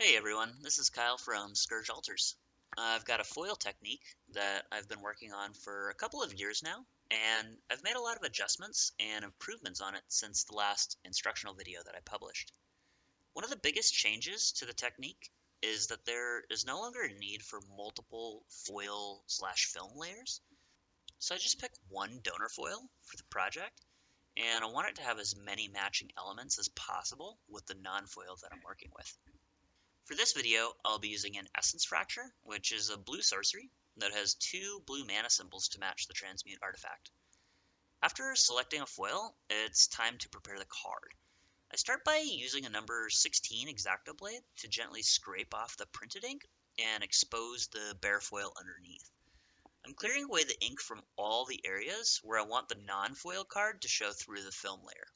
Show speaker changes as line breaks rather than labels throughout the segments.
Hey everyone, this is Kyle from Scourge Altars. I've got a foil technique that I've been working on for a couple of years now, and I've made a lot of adjustments and improvements on it since the last instructional video that I published. One of the biggest changes to the technique is that there is no longer a need for multiple foil/film layers. So I just picked one donor foil for the project, and I want it to have as many matching elements as possible with the non-foil that I'm working with. For this video, I'll be using an Essence Fracture, which is a blue sorcery that has two blue mana symbols to match the Transmute artifact. After selecting a foil, it's time to prepare the card. I start by using a number 16 X-Acto blade to gently scrape off the printed ink and expose the bare foil underneath. I'm clearing away the ink from all the areas where I want the non-foil card to show through the film layer.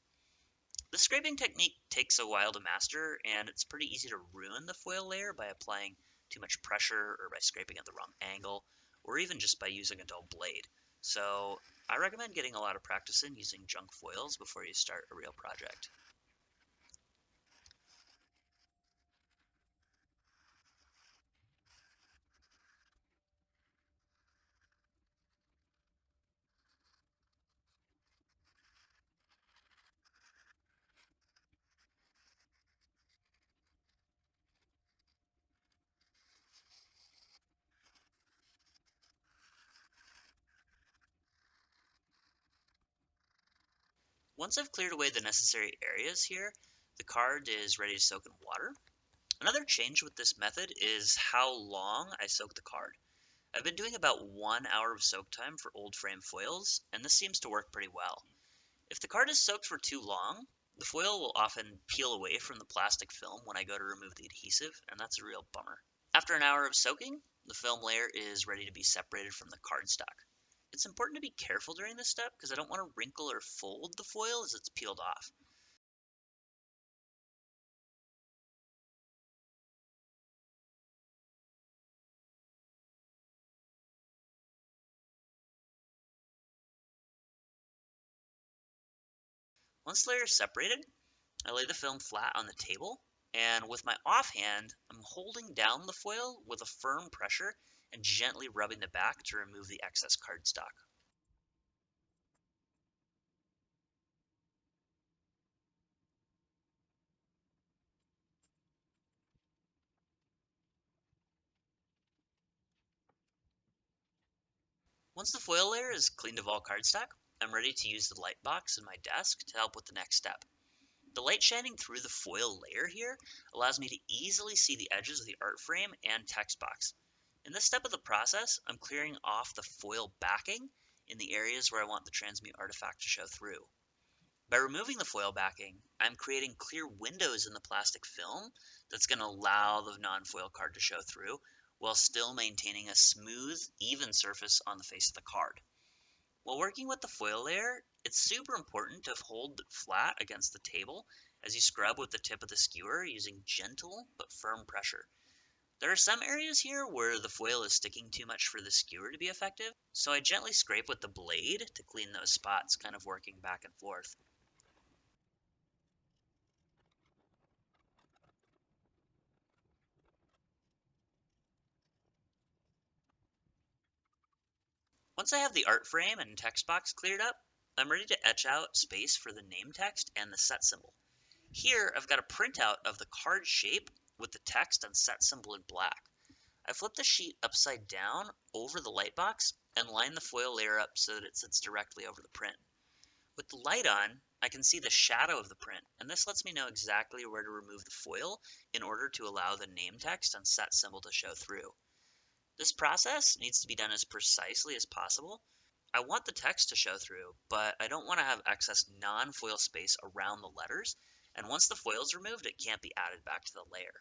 The scraping technique takes a while to master, and it's pretty easy to ruin the foil layer by applying too much pressure or by scraping at the wrong angle, or even just by using a dull blade. So I recommend getting a lot of practice in using junk foils before you start a real project. Once I've cleared away the necessary areas here, the card is ready to soak in water. Another change with this method is how long I soak the card. I've been doing about 1 hour of soak time for old frame foils, and this seems to work pretty well. If the card is soaked for too long, the foil will often peel away from the plastic film when I go to remove the adhesive, and that's a real bummer. After an hour of soaking, the film layer is ready to be separated from the cardstock. It's important to be careful during this step because I don't want to wrinkle or fold the foil as it's peeled off. Once the layer is separated, I lay the film flat on the table, and with my offhand, I'm holding down the foil with a firm pressure and gently rubbing the back to remove the excess cardstock. Once the foil layer is cleaned of all cardstock, I'm ready to use the light box in my desk to help with the next step. The light shining through the foil layer here allows me to easily see the edges of the art frame and text box. In this step of the process, I'm clearing off the foil backing in the areas where I want the Transmute artifact to show through. By removing the foil backing, I'm creating clear windows in the plastic film that's going to allow the non-foil card to show through while still maintaining a smooth, even surface on the face of the card. While working with the foil layer, it's super important to hold it flat against the table as you scrub with the tip of the skewer using gentle but firm pressure. There are some areas here where the foil is sticking too much for the skewer to be effective, so I gently scrape with the blade to clean those spots, kind of working back and forth. Once I have the art frame and text box cleared up, I'm ready to etch out space for the name text and the set symbol. Here, I've got a printout of the card shape with the text and set symbol in black. I flip the sheet upside down over the light box and line the foil layer up so that it sits directly over the print. With the light on, I can see the shadow of the print, and this lets me know exactly where to remove the foil in order to allow the name text and set symbol to show through. This process needs to be done as precisely as possible. I want the text to show through, but I don't want to have excess non-foil space around the letters, and once the foil is removed, it can't be added back to the layer.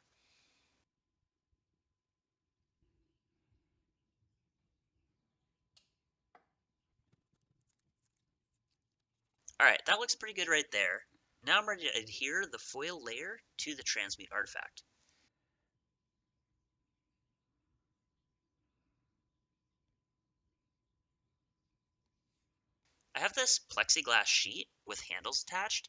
Alright, that looks pretty good right there. Now I'm ready to adhere the foil layer to the Transmute artifact. I have this plexiglass sheet with handles attached,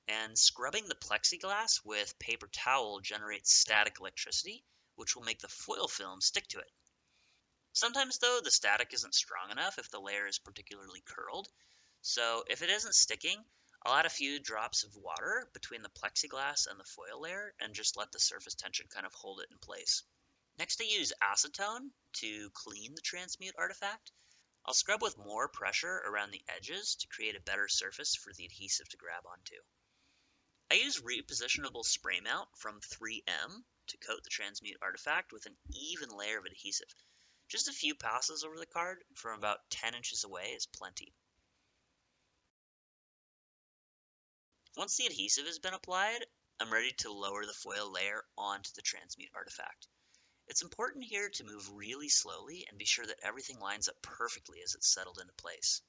And scrubbing the plexiglass with paper towel generates static electricity, which will make the foil film stick to it. Sometimes, though, the static isn't strong enough if the layer is particularly curled. So if it isn't sticking, I'll add a few drops of water between the plexiglass and the foil layer and just let the surface tension kind of hold it in place. Next, I use acetone to clean the transmute artifact. I'll scrub with more pressure around the edges to create a better surface for the adhesive to grab onto. I use repositionable spray mount from 3M to coat the transmute artifact with an even layer of adhesive. Just a few passes over the card from about 10 inches away is plenty. Once the adhesive has been applied, I'm ready to lower the foil layer onto the transmute artifact. It's important here to move really slowly and be sure that everything lines up perfectly as it's settled into place.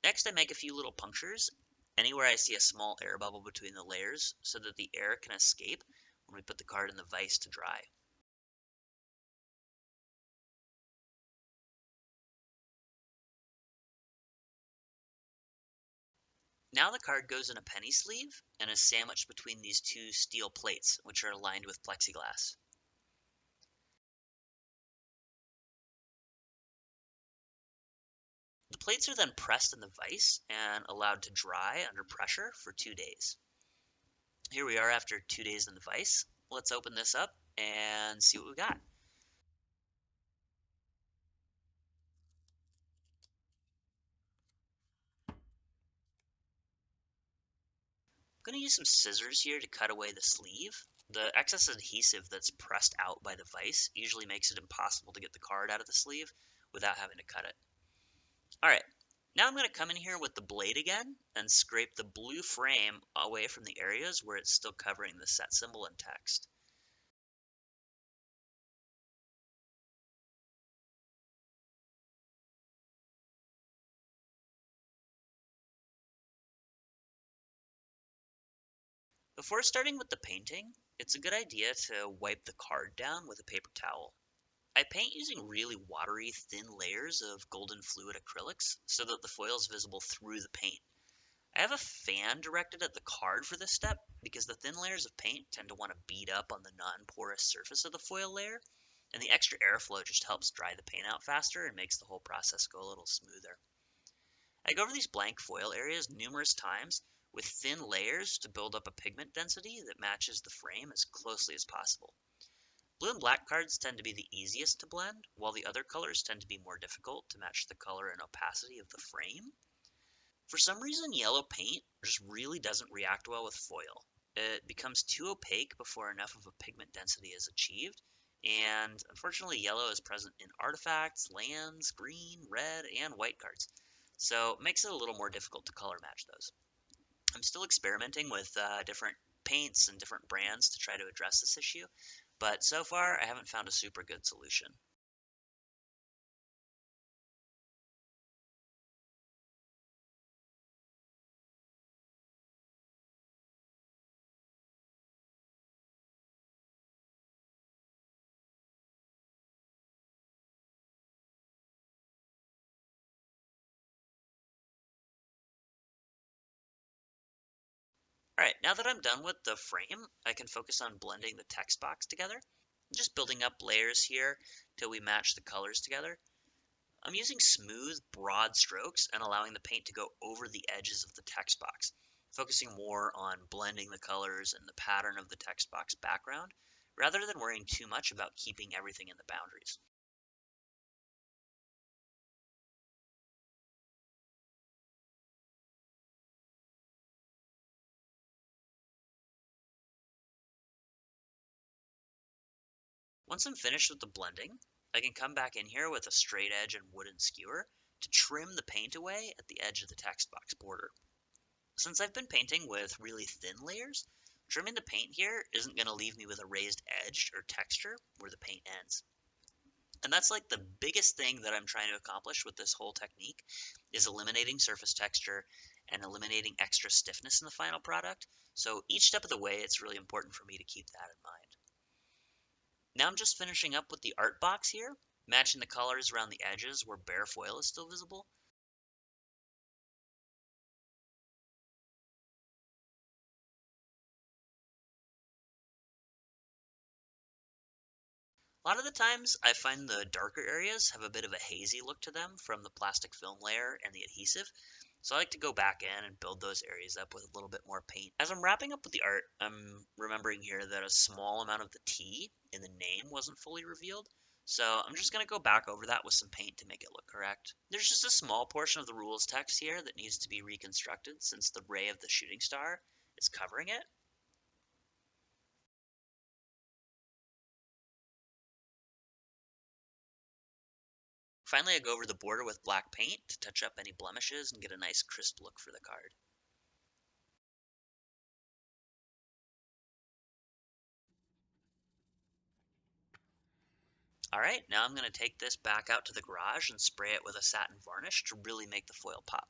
Next, I make a few little punctures anywhere I see a small air bubble between the layers so that the air can escape when we put the card in the vise to dry. Now the card goes in a penny sleeve and is sandwiched between these two steel plates, which are aligned with plexiglass. The plates are then pressed in the vise and allowed to dry under pressure for 2 days. Here we are after 2 days in the vise. Let's open this up and see what we got. I'm going to use some scissors here to cut away the sleeve. The excess adhesive that's pressed out by the vise usually makes it impossible to get the card out of the sleeve without having to cut it. Alright, now I'm going to come in here with the blade again and scrape the blue frame away from the areas where it's still covering the set symbol and text. Before starting with the painting, it's a good idea to wipe the card down with a paper towel. I paint using really watery, thin layers of golden fluid acrylics so that the foil is visible through the paint. I have a fan directed at the card for this step because the thin layers of paint tend to want to bead up on the non-porous surface of the foil layer, and the extra airflow just helps dry the paint out faster and makes the whole process go a little smoother. I go over these blank foil areas numerous times with thin layers to build up a pigment density that matches the frame as closely as possible. Blue and black cards tend to be the easiest to blend, while the other colors tend to be more difficult to match the color and opacity of the frame. For some reason, yellow paint just really doesn't react well with foil. It becomes too opaque before enough of a pigment density is achieved, and unfortunately, yellow is present in artifacts, lands, green, red, and white cards, so it makes it a little more difficult to color match those. I'm still experimenting with different paints and different brands to try to address this issue, but so far I haven't found a super good solution. Alright, now that I'm done with the frame, I can focus on blending the text box together. Just building up layers here till we match the colors together. I'm using smooth, broad strokes and allowing the paint to go over the edges of the text box, focusing more on blending the colors and the pattern of the text box background, rather than worrying too much about keeping everything in the boundaries. Once I'm finished with the blending, I can come back in here with a straight edge and wooden skewer to trim the paint away at the edge of the text box border. Since I've been painting with really thin layers, trimming the paint here isn't going to leave me with a raised edge or texture where the paint ends. And that's like the biggest thing that I'm trying to accomplish with this whole technique is eliminating surface texture and eliminating extra stiffness in the final product. So each step of the way, it's really important for me to keep that in mind. Now I'm just finishing up with the art box here, matching the colors around the edges where bare foil is still visible. A lot of the times I find the darker areas have a bit of a hazy look to them from the plastic film layer and the adhesive, so I like to go back in and build those areas up with a little bit more paint. As I'm wrapping up with the art, I'm remembering here that a small amount of the T in the name wasn't fully revealed, so I'm just going to go back over that with some paint to make it look correct. There's just a small portion of the rules text here that needs to be reconstructed since the ray of the shooting star is covering it. Finally, I go over the border with black paint to touch up any blemishes and get a nice crisp look for the card. Alright, now I'm going to take this back out to the garage and spray it with a satin varnish to really make the foil pop.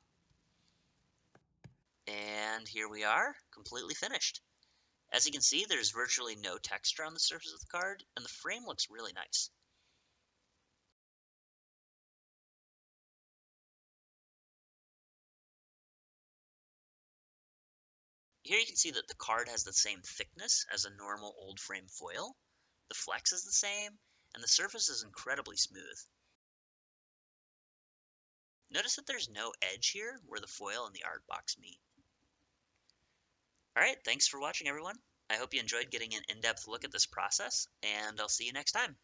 And here we are, completely finished. As you can see, there's virtually no texture on the surface of the card, and the frame looks really nice. Here you can see that the card has the same thickness as a normal old frame foil, the flex is the same, and the surface is incredibly smooth. Notice that there's no edge here where the foil and the art box meet. Alright, thanks for watching everyone. I hope you enjoyed getting an in-depth look at this process, and I'll see you next time.